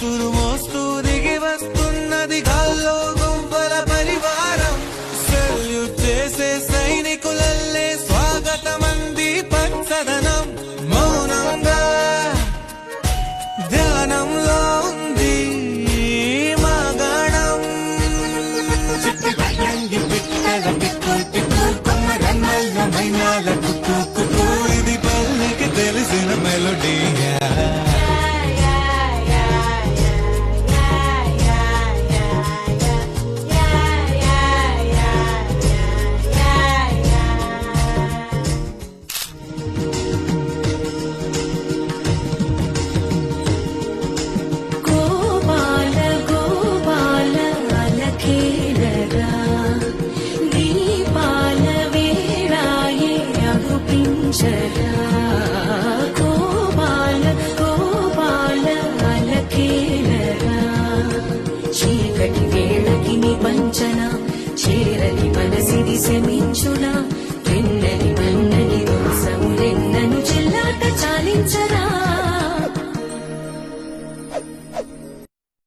కత్తులు మోస్తూ దిగి వస్తున్నది గాల్లో గువ్వల పరివారం. సెల్యూట్ చేసే సైనికులల్లే స్వాగతమంది పచ్చదనం. మౌనంగా ధ్యానంలో ఉంది మా గణం. చిట్టి పట్టంగి పిట్టల పిక్కు పిక్కు కొమ్మరన్నల్ల మైనాల కుక్కు కుక్కు. ఇది పల్లెకి తెలిసిన మెలోడీయా. చీకటి వేళకి నీ పంచన చేరని మనసిది సెమి